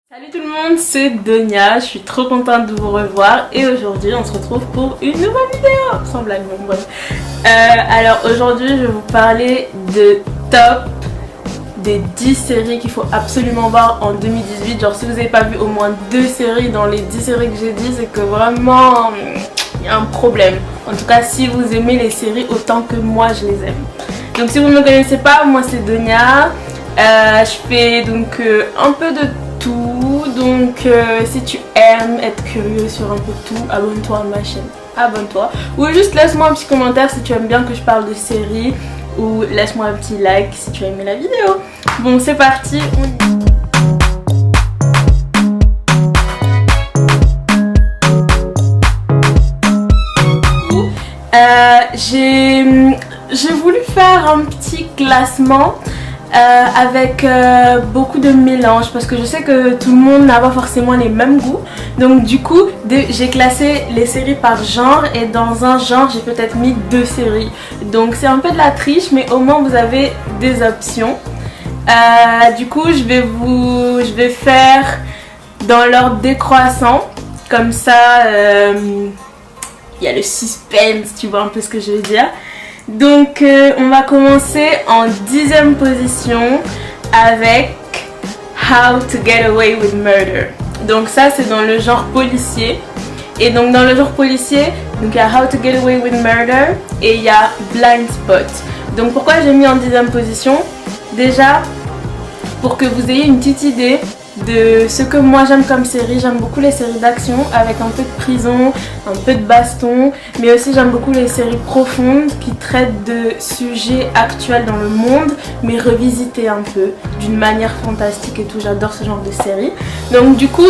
Salut tout le monde, c'est Donia, je suis trop contente de vous revoir et aujourd'hui on se retrouve pour une nouvelle vidéo, sans blague, bon bref. Alors aujourd'hui je vais vous parler de top des 10 séries qu'il faut absolument voir en 2018. Genre si vous n'avez pas vu au moins 2 séries dans les 10 séries que j'ai dit, c'est que vraiment il y a un problème. En tout cas si vous aimez les séries autant que moi je les aime. Donc si vous ne me connaissez pas, moi c'est Donia, je fais donc un peu de tout, donc si tu aimes être curieux sur un peu tout, abonne-toi à ma chaîne, abonne-toi, ou juste laisse-moi un petit commentaire si tu aimes bien que je parle de séries, ou laisse-moi un petit like si tu as aimé la vidéo. Bon c'est parti, j'ai voulu faire un petit classement avec beaucoup de mélange parce que je sais que tout le monde n'a pas forcément les mêmes goûts. Donc du coup j'ai classé les séries par genre et dans un genre j'ai peut-être mis 2 séries. Donc c'est un peu de la triche mais au moins vous avez des options. Du coup je vais faire dans l'ordre décroissant. Comme ça il y a le suspense, tu vois un peu ce que je veux dire. Donc on va commencer en 10e position avec How to Get Away with Murder. Donc ça c'est dans le genre policier. Et donc dans le genre policier, donc il y a How to Get Away with Murder et il y a Blind Spot. Donc pourquoi j'ai mis en 10e position? Déjà pour que vous ayez une petite idée de ce que moi j'aime comme série. J'aime beaucoup les séries d'action avec un peu de prison, un peu de baston, mais aussi j'aime beaucoup les séries profondes qui traitent de sujets actuels dans le monde mais revisités un peu d'une manière fantastique et tout. J'adore ce genre de séries. Donc du coup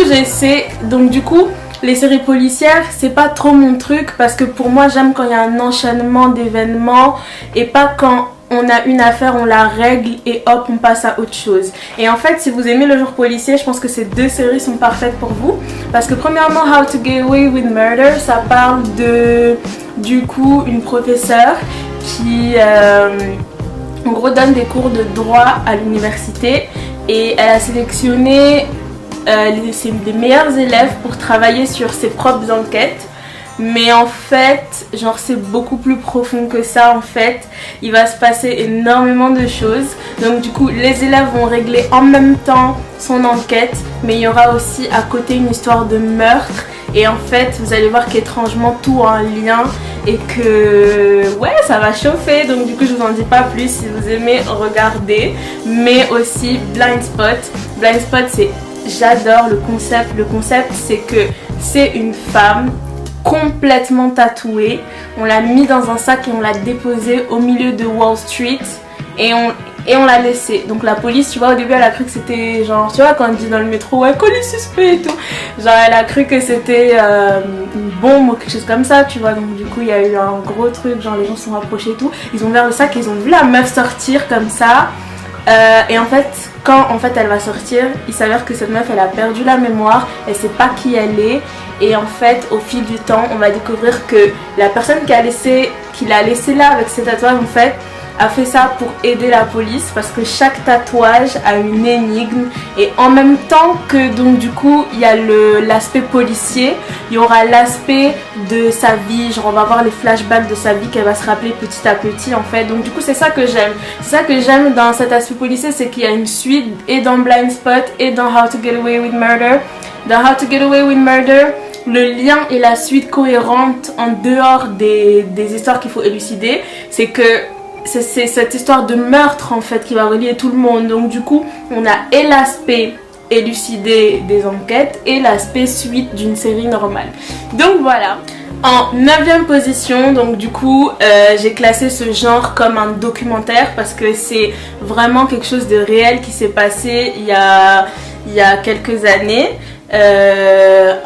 les séries policières c'est pas trop mon truc parce que pour moi j'aime quand il y a un enchaînement d'événements et pas quand on a une affaire, on la règle et hop on passe à autre chose. Et en fait si vous aimez le genre policier, je pense que ces 2 séries sont parfaites pour vous. Parce que premièrement How to Get Away with Murder, ça parle de du coup une professeure qui en gros donne des cours de droit à l'université. Et elle a sélectionné les meilleurs élèves pour travailler sur ses propres enquêtes. Mais en fait, genre c'est beaucoup plus profond que ça en fait. Il va se passer énormément de choses. Donc du coup, les élèves vont régler en même temps son enquête. Mais il y aura aussi à côté une histoire de meurtre. Et en fait, vous allez voir qu'étrangement tout a un lien. Et que ouais, ça va chauffer. Donc du coup, je vous en dis pas plus. Si vous aimez, regardez. Mais aussi Blind Spot. Blind Spot, c'est... J'adore le concept. Le concept, c'est que c'est une femme complètement tatouée. On l'a mis dans un sac et on l'a déposé au milieu de Wall Street et on l'a laissé. Donc la police, tu vois, au début elle a cru que c'était genre, tu vois quand on dit dans le métro ouais, colis suspect et tout, genre elle a cru que c'était une bombe ou quelque chose comme ça, tu vois. Donc du coup il y a eu un gros truc, genre les gens se sont rapprochés et tout, ils ont ouvert le sac et ils ont vu la meuf sortir comme ça. Et en fait, quand elle va sortir, il s'avère que cette meuf elle a perdu la mémoire, elle sait pas qui elle est. Et en fait, au fil du temps, on va découvrir que la personne qui l'a laissé là avec ses tatouages en fait a fait ça pour aider la police parce que chaque tatouage a une énigme. Et en même temps que donc du coup il y a l'aspect policier, il y aura l'aspect de sa vie, genre on va voir les flashbacks de sa vie qu'elle va se rappeler petit à petit en fait. Donc du coup c'est ça que j'aime. C'est ça que j'aime dans cet aspect policier, c'est qu'il y a une suite et dans Blind Spot et dans How to Get Away with Murder. Dans How to Get Away with Murder, le lien et la suite cohérente en dehors des histoires qu'il faut élucider, c'est que c'est cette histoire de meurtre en fait qui va relier tout le monde. Donc du coup on a et l'aspect élucidé des enquêtes et l'aspect suite d'une série normale. Donc voilà. En 9e position, donc du coup j'ai classé ce genre comme un documentaire parce que c'est vraiment quelque chose de réel qui s'est passé il y a quelques années.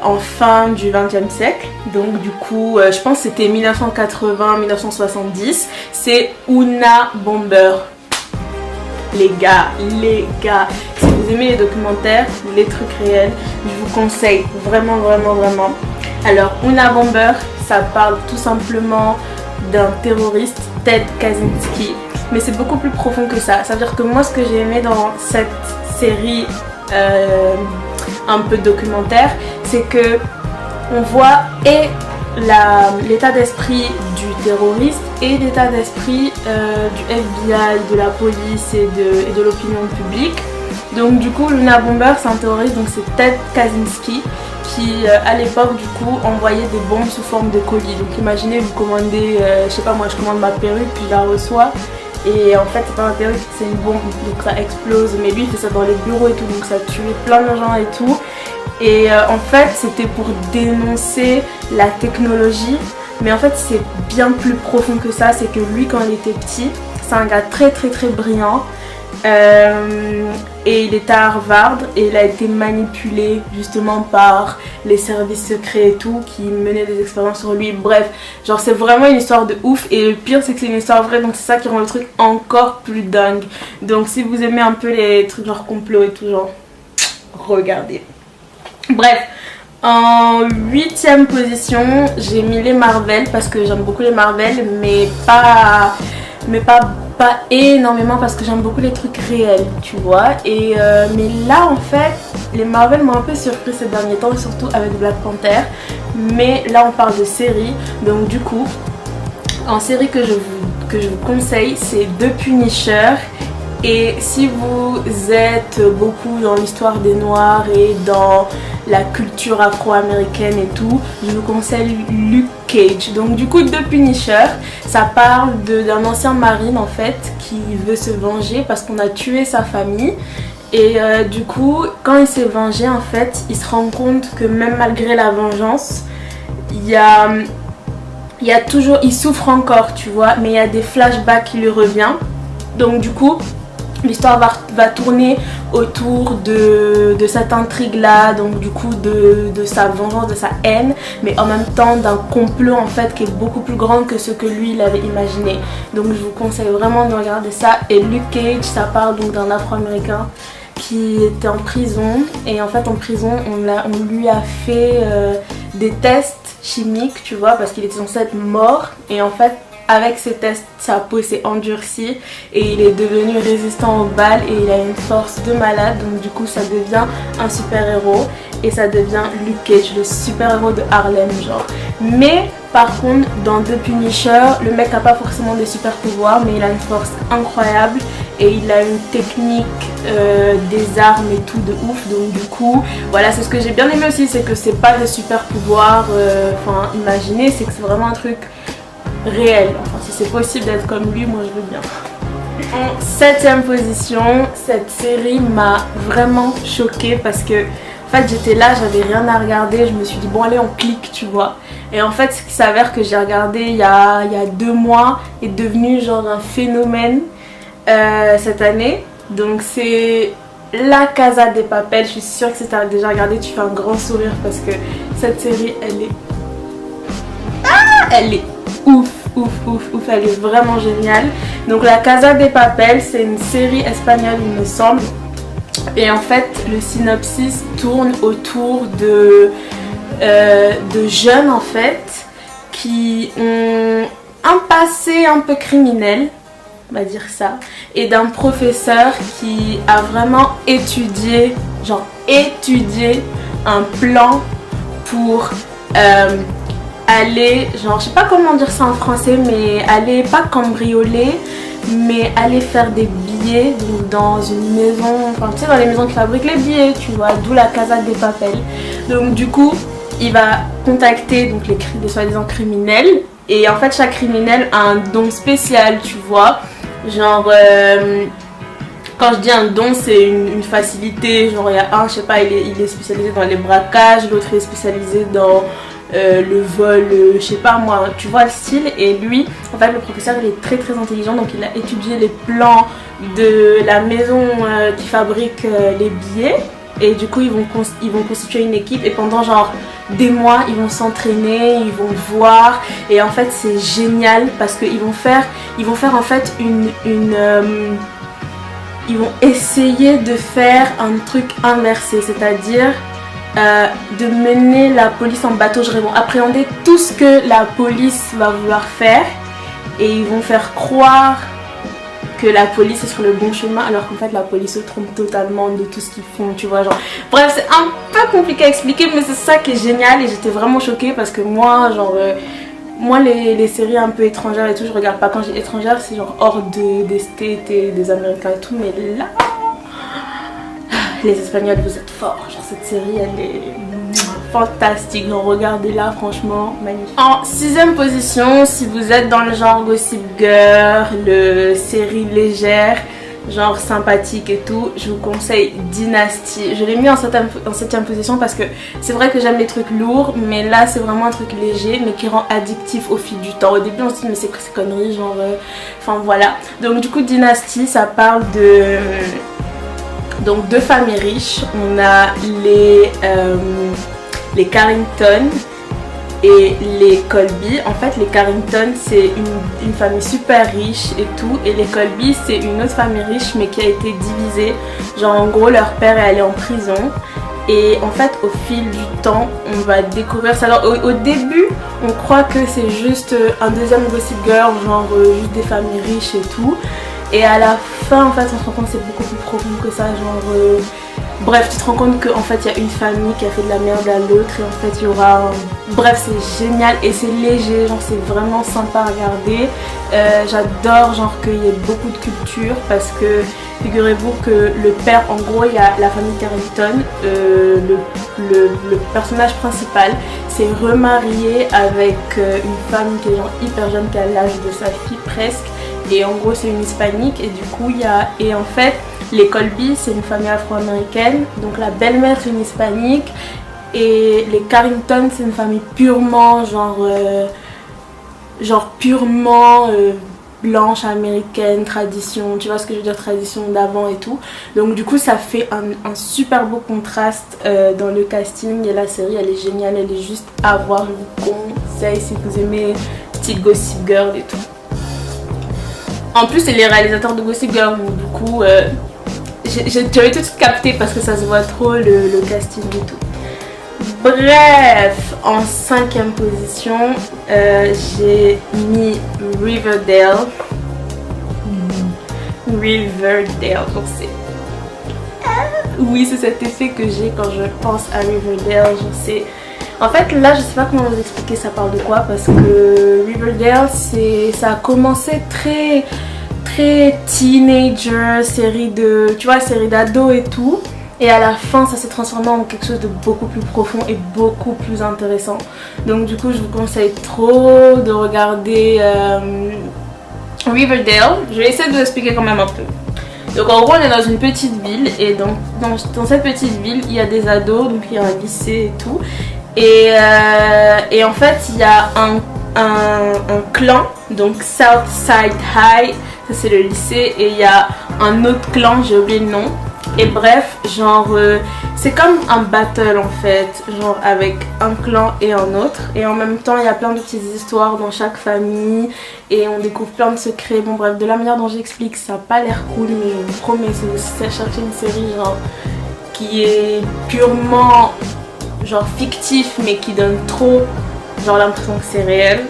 En fin du 20e siècle. Donc du coup je pense que c'était 1980-1970. C'est Unabomber. Les gars, si vous aimez les documentaires, les trucs réels, je vous conseille vraiment. Alors Unabomber, ça parle tout simplement d'un terroriste, Ted Kaczynski, mais c'est beaucoup plus profond que ça. Ça veut dire que moi ce que j'ai aimé dans cette série un peu documentaire, c'est que on voit et l'état d'esprit du terroriste et l'état d'esprit du FBI, de la police et de l'opinion publique. Donc du coup Luna Bomber c'est un terroriste, donc c'est Ted Kaczynski qui à l'époque du coup envoyait des bombes sous forme de colis. Donc imaginez, vous commandez, je sais pas moi, je commande ma perruque puis je la reçois et en fait c'est pas un perruque, c'est une bombe, donc ça explose. Mais lui il fait ça dans les bureaux et tout, donc ça tuait plein de gens et tout. Et en fait c'était pour dénoncer la technologie, mais en fait c'est bien plus profond que ça. C'est que lui quand il était petit, c'est un gars très brillant. Et il était à Harvard et il a été manipulé justement par les services secrets et tout qui menaient des expériences sur lui. Bref, genre c'est vraiment une histoire de ouf et le pire c'est que c'est une histoire vraie, donc c'est ça qui rend le truc encore plus dingue. Donc si vous aimez un peu les trucs genre complot et tout, genre regardez. Bref, en 8ème position j'ai mis les Marvel parce que j'aime beaucoup les Marvel, mais pas énormément parce que j'aime beaucoup les trucs réels, tu vois. Et mais là en fait les Marvel m'ont un peu surpris ces derniers temps, surtout avec Black Panther. Mais là on parle de série, donc du coup en série que je vous conseille c'est The Punisher. Et si vous êtes beaucoup dans l'histoire des Noirs et dans la culture afro-américaine et tout, je vous conseille Luke Cage. Donc du coup The Punisher, ça parle d'un ancien marine en fait qui veut se venger parce qu'on a tué sa famille. Et du coup quand il s'est vengé en fait, il se rend compte que même malgré la vengeance, il y a toujours, il souffre encore, tu vois, mais il y a des flashbacks qui lui reviennent. Donc du coup l'histoire va tourner autour de cette intrigue là, donc du coup de sa vengeance, de sa haine, mais en même temps d'un complot en fait qui est beaucoup plus grand que ce que lui il avait imaginé. Donc je vous conseille vraiment de regarder ça. Et Luke Cage, ça parle donc d'un afro-américain qui était en prison, et en fait en prison on lui a fait des tests chimiques, tu vois, parce qu'il était censé être mort, et en fait avec ces tests, sa peau s'est endurcie et il est devenu résistant aux balles et il a une force de malade. Donc du coup ça devient un super héros et ça devient Luke Cage, le super héros de Harlem genre. Mais par contre dans The Punisher, le mec n'a pas forcément des super pouvoirs, mais il a une force incroyable et il a une technique des armes et tout de ouf. Donc du coup voilà, c'est ce que j'ai bien aimé aussi, c'est que c'est pas des super pouvoirs imaginez, c'est que c'est vraiment un truc réel. Enfin si c'est possible d'être comme lui, moi je veux bien. En 7ème position, cette série m'a vraiment choquée parce que en fait j'étais là, j'avais rien à regarder, je me suis dit bon allez on clique, tu vois. Et en fait ce qui s'avère que j'ai regardé il y a 2 mois est devenu genre un phénomène cette année. Donc c'est La Casa de Papel. Je suis sûre que si tu as déjà regardé tu fais un grand sourire parce que cette série elle est ouf, elle est vraiment géniale. Donc La Casa de Papel, c'est une série espagnole il me semble. Et en fait le synopsis tourne autour de jeunes en fait qui ont un passé un peu criminel, on va dire ça, et d'un professeur qui a vraiment étudié un plan pour aller, genre je sais pas comment dire ça en français, mais aller pas cambrioler, mais aller faire des billets donc dans une maison, enfin tu sais dans les maisons qui fabriquent les billets, tu vois, d'où La Casa de Papel. Donc du coup il va contacter donc les soi-disant criminels, et en fait chaque criminel a un don spécial, tu vois, genre quand je dis un don, c'est une facilité, genre il y a un, je sais pas, il est spécialisé dans les braquages, l'autre est spécialisé dans le vol, je sais pas moi, tu vois le style. Et lui, en fait le professeur il est très intelligent, donc il a étudié les plans de la maison qui fabrique les billets. Et du coup ils vont constituer une équipe, et pendant genre des mois ils vont s'entraîner, ils vont voir, et en fait c'est génial parce qu'ils vont faire en fait ils vont essayer de faire un truc inversé, c'est-à-dire de mener la police en bateau. Ils vont appréhender tout ce que la police va vouloir faire et ils vont faire croire que la police est sur le bon chemin alors qu'en fait la police se trompe totalement de tout ce qu'ils font, tu vois, genre. Bref, c'est un peu compliqué à expliquer, mais c'est ça qui est génial et j'étais vraiment choquée parce que moi, genre, moi les séries un peu étrangères et tout, je regarde pas. Quand j'ai étrangère, c'est genre hors des States et des Américains et tout, mais là, les Espagnols, vous êtes forts. Genre cette série, elle est fantastique, donc regardez-la, franchement magnifique. En 6ème position, si vous êtes dans le genre Gossip Girl, le série légère, genre sympathique et tout, je vous conseille Dynasty. Je l'ai mis en 7ème position parce que c'est vrai que j'aime les trucs lourds, mais là c'est vraiment un truc léger mais qui rend addictif au fil du temps. Au début on se dit mais c'est quoi ces conneries, genre enfin voilà. Donc du coup Dynasty, ça parle de donc deux familles riches. On a les Carrington et les Colby. En fait les Carrington c'est une famille super riche et tout, et les Colby c'est une autre famille riche mais qui a été divisée. Genre en gros leur père est allé en prison et en fait au fil du temps on va découvrir ça. Alors au début on croit que c'est juste un deuxième Gossip Girl, genre juste des familles riches et tout, et à la fin en fait on se rend compte que c'est beaucoup plus profond que ça, genre bref, tu te rends compte qu'en fait il y a une famille qui a fait de la merde à l'autre et en fait il y aura bref, c'est génial et c'est léger, genre c'est vraiment sympa à regarder. J'adore genre qu'il y ait beaucoup de culture parce que figurez-vous que le père, en gros il y a la famille Carrington, le personnage principal s'est remarié avec une femme qui est genre hyper jeune, qui a l'âge de sa fille presque, et en gros c'est une hispanique et du coup il y a, et en fait les Colby c'est une famille afro-américaine, donc la belle-mère c'est une hispanique, et les Carrington c'est une famille purement genre purement blanche américaine, tradition, tu vois ce que je veux dire, tradition d'avant et tout. Donc du coup ça fait un super beau contraste dans le casting, et la série elle est géniale, elle est juste à voir, je vous conseille si vous aimez style Gossip Girl et tout. En plus c'est les réalisateurs de Gossip Girl, donc du coup j'avais tout de suite capté parce que ça se voit trop le casting et tout. Bref, en 5ème position, j'ai mis Riverdale. Riverdale, donc c'est... Oui, c'est cet effet que j'ai quand je pense à Riverdale, je sais. En fait, là, je sais pas comment vous expliquer ça parle de quoi, parce que Riverdale, ça a commencé très teenager, série de, tu vois, série d'ados et tout. Et à la fin, ça s'est transformé en quelque chose de beaucoup plus profond et beaucoup plus intéressant. Donc du coup, je vous conseille trop de regarder Riverdale. Je vais essayer de vous expliquer quand même un peu. Donc en gros, on est dans une petite ville, et donc dans cette petite ville, il y a des ados, donc il y a un lycée et tout. Et en fait, il y a un clan, donc Southside High, ça c'est le lycée, et il y a un autre clan, j'ai oublié le nom. Et bref, genre c'est comme un battle en fait, genre avec un clan et un autre, et en même temps il y a plein de petites histoires dans chaque famille et on découvre plein de secrets. Bon bref, de la manière dont j'explique, ça n'a pas l'air cool, mais je vous promets, si vous cherchez une série genre qui est purement genre fictif mais qui donne trop genre l'impression que c'est réel,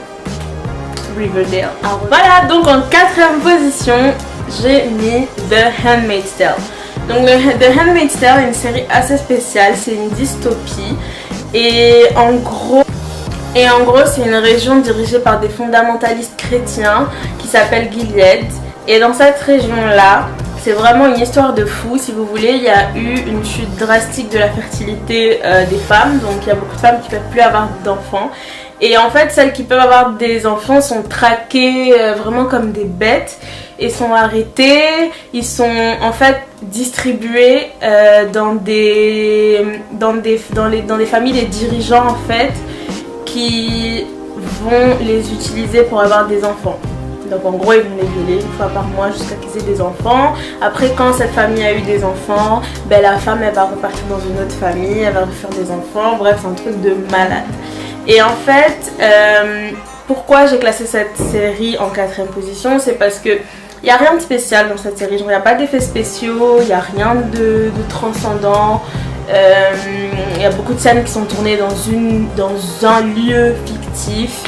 Riverdale. Alors voilà, donc en 4ème position j'ai mis The Handmaid's Tale. Donc The Handmaid's Tale est une série assez spéciale, c'est une dystopie, et en gros c'est une région dirigée par des fondamentalistes chrétiens qui s'appellent Gilead, et dans cette région là c'est vraiment une histoire de fou. Si vous voulez, il y a eu une chute drastique de la fertilité des femmes, donc il y a beaucoup de femmes qui ne peuvent plus avoir d'enfants. Et en fait, celles qui peuvent avoir des enfants sont traquées vraiment comme des bêtes et sont arrêtées. Ils sont en fait distribués dans des familles, des dirigeants en fait, qui vont les utiliser pour avoir des enfants. Donc en gros ils vont les violer une fois par mois jusqu'à qu'ils aient des enfants. Après, quand cette famille a eu des enfants, ben, la femme elle va repartir dans une autre famille, elle va refaire des enfants. Bref, c'est un truc de malade. Et en fait, pourquoi j'ai classé cette série en 4ème position, c'est parce que il n'y a rien de spécial dans cette série. Genre, il n'y a pas d'effets spéciaux, il n'y a rien de transcendant. Il y a beaucoup de scènes qui sont tournées dans un lieu fictif,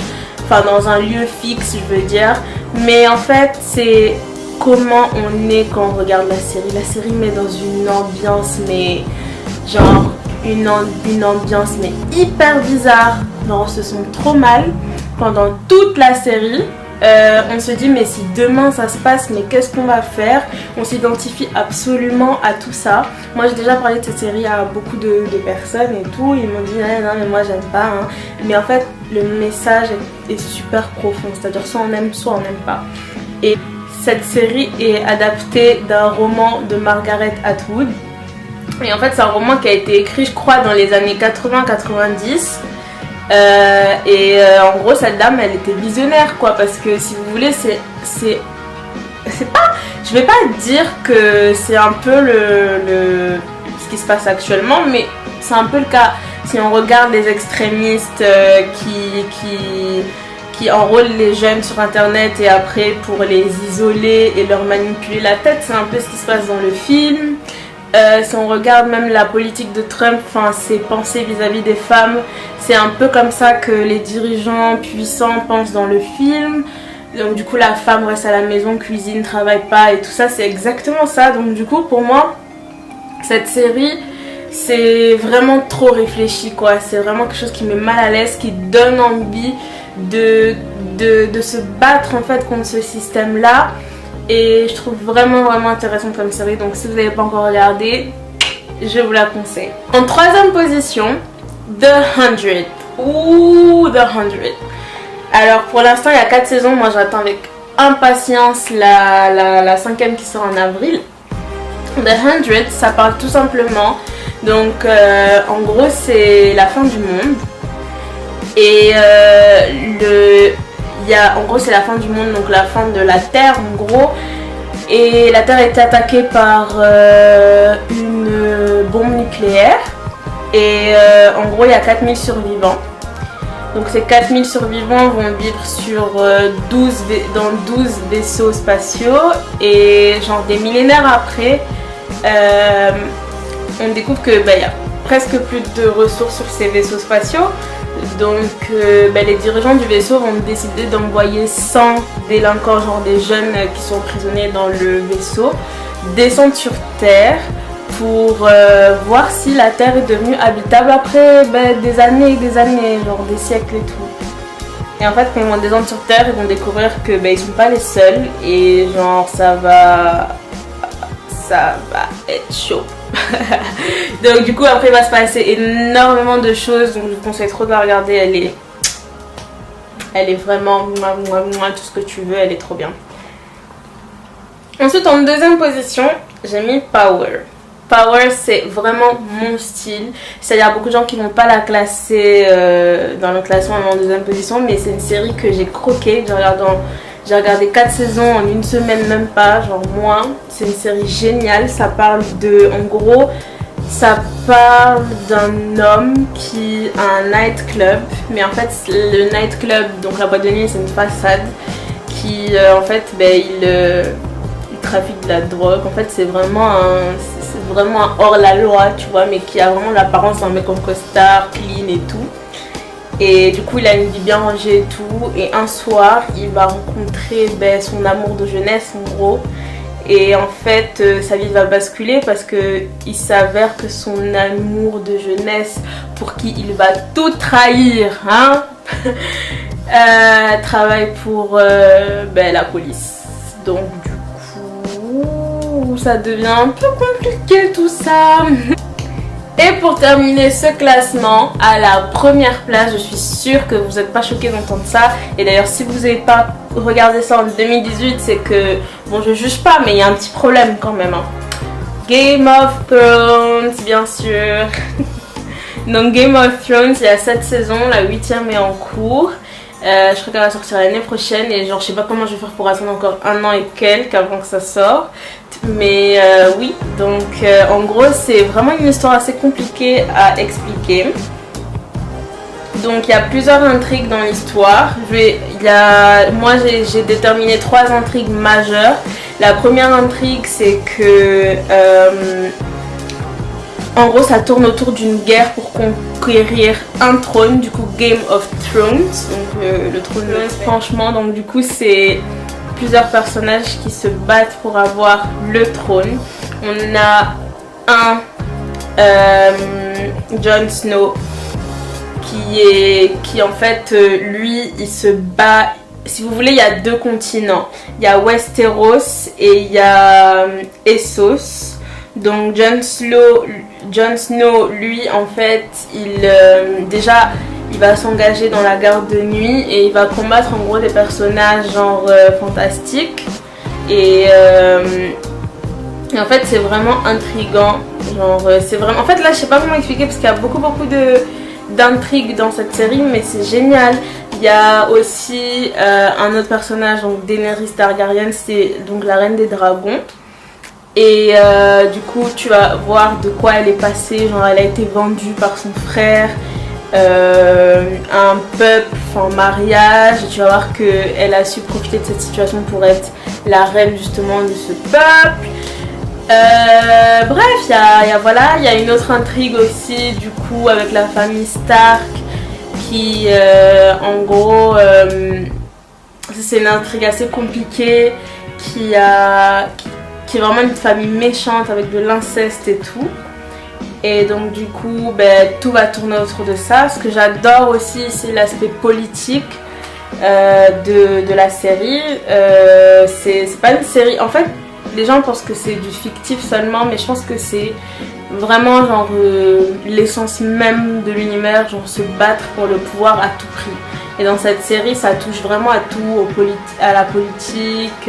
enfin dans un lieu fixe je veux dire, mais en fait c'est comment on est quand on regarde la série. La série met dans une ambiance, mais genre une ambiance mais hyper bizarre. Genre on se sent trop mal pendant toute la série. On se dit mais si demain ça se passe, mais qu'est-ce qu'on va faire? On s'identifie absolument à tout ça. Moi j'ai déjà parlé de cette série à beaucoup de personnes et tout. Ils m'ont dit non mais moi j'aime pas hein. Mais en fait le message est super profond. C'est-à-dire soit on aime soit on n'aime pas. Et cette série est adaptée d'un roman de Margaret Atwood. Et en fait c'est un roman qui a été écrit je crois dans les années 80-90. En gros cette dame elle était visionnaire quoi, parce que si vous voulez c'est pas, je vais pas dire que c'est un peu ce qui se passe actuellement, mais c'est un peu le cas si on regarde les extrémistes qui enrôlent les jeunes sur internet et après pour les isoler et leur manipuler la tête. C'est un peu ce qui se passe dans le film. Si on regarde même la politique de Trump, enfin ses pensées vis-à-vis des femmes, c'est un peu comme ça que les dirigeants puissants pensent dans le film. Donc du coup la femme reste à la maison, cuisine, travaille pas et tout ça, c'est exactement ça. Donc du coup pour moi cette série c'est vraiment trop réfléchi quoi. C'est vraiment quelque chose qui met mal à l'aise, qui donne envie de se battre en fait contre ce système là. Et je trouve vraiment intéressant comme série. Donc si vous n'avez pas encore regardé, je vous la conseille. En troisième position, The 100. Ouh, The 100. Alors pour l'instant il y a 4 saisons. Moi j'attends avec impatience la 5e qui sort en avril. The 100, ça parle tout simplement. Donc en gros c'est la fin du monde. Et en gros c'est la fin du monde, donc la fin de la Terre en gros. Et la Terre a été attaquée par une bombe nucléaire. Et en gros il y a 4000 survivants. Donc ces 4000 survivants vont vivre dans 12 vaisseaux spatiaux. Et genre des millénaires après, on découvre que y a presque plus de ressources sur ces vaisseaux spatiaux. Donc les dirigeants du vaisseau vont décider d'envoyer 100 délinquants, genre des jeunes qui sont prisonniers dans le vaisseau, descendre sur Terre pour voir si la Terre est devenue habitable après des années et des années, genre des siècles et tout. Et en fait quand ils vont descendre sur Terre, ils vont découvrir que ils sont pas les seuls et genre ça va être chaud. Donc du coup après il va se passer énormément de choses, donc je vous conseille trop de la regarder. Elle est vraiment tout ce que tu veux, elle est trop bien. Ensuite en deuxième position j'ai mis Power. Power c'est vraiment mon style. Il y a beaucoup de gens qui vont pas la classer dans le classement en deuxième position, mais c'est une série que j'ai croquée. J'ai regardé 4 saisons en une semaine, même pas, genre moins. C'est une série géniale. Ça parle d'un homme qui a un nightclub. Mais en fait, le nightclub, donc la boîte de nuit, c'est une façade qui, en fait, il trafique de la drogue. En fait, c'est vraiment un hors-la-loi, tu vois, mais qui a vraiment l'apparence d'un mec en costard, clean et tout. Et du coup il a une vie bien rangée et tout. Et un soir il va rencontrer son amour de jeunesse en gros. Et en fait sa vie va basculer parce que il s'avère que son amour de jeunesse, pour qui il va tout trahir hein, travaille pour la police. Donc du coup ça devient un peu compliqué tout ça. Et pour terminer ce classement, à la première place, je suis sûre que vous n'êtes pas choqués d'entendre ça. Et d'ailleurs, si vous n'avez pas regardé ça en 2018, c'est que, bon, je juge pas, mais il y a un petit problème quand même. Hein. Game of Thrones, bien sûr. Donc Game of Thrones, il y a 7 saisons, la 8e est en cours. Je crois qu'elle va sortir l'année prochaine et genre je sais pas comment je vais faire pour attendre encore 1 an et quelques avant que ça sorte. Mais oui, donc en gros c'est vraiment une histoire assez compliquée à expliquer. Donc il y a plusieurs intrigues dans l'histoire. Moi j'ai déterminé 3 intrigues majeures. La première intrigue c'est que en gros ça tourne autour d'une guerre pour conquérir un trône, du coup Game of Thrones, donc le trône franchement. Donc du coup c'est plusieurs personnages qui se battent pour avoir le trône. On a un Jon Snow qui en fait lui il se bat, si vous voulez il y a deux continents, il y a Westeros et il y a Essos. Donc Jon Snow lui en fait déjà il va s'engager dans la garde de nuit et il va combattre en gros des personnages genre fantastiques et en fait c'est vraiment intriguant, genre c'est vraiment, en fait là je sais pas comment expliquer parce qu'il y a beaucoup d'intrigues dans cette série, mais c'est génial. Il y a aussi un autre personnage, donc Daenerys Targaryen, c'est donc la reine des dragons. Et du coup tu vas voir de quoi elle est passée, genre elle a été vendue par son frère un peuple en mariage. Tu vas voir qu'elle a su profiter de cette situation pour être la reine justement de ce peuple. Bref, il y a une autre intrigue aussi du coup avec la famille Stark qui en gros c'est une intrigue assez compliquée qui est vraiment une famille méchante avec de l'inceste et tout. Et donc du coup tout va tourner autour de ça. Ce que j'adore aussi c'est l'aspect politique de la série. C'est pas une série, en fait les gens pensent que c'est du fictif seulement, mais je pense que c'est vraiment genre l'essence même de l'univers, genre se battre pour le pouvoir à tout prix. Et dans cette série ça touche vraiment à tout, à la politique,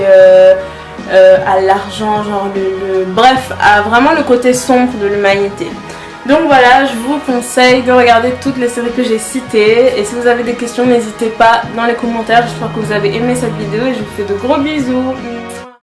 à l'argent, genre bref, à vraiment le côté sombre de l'humanité. Donc voilà, je vous conseille de regarder toutes les séries que j'ai citées. Et si vous avez des questions, n'hésitez pas dans les commentaires. J'espère que vous avez aimé cette vidéo et je vous fais de gros bisous.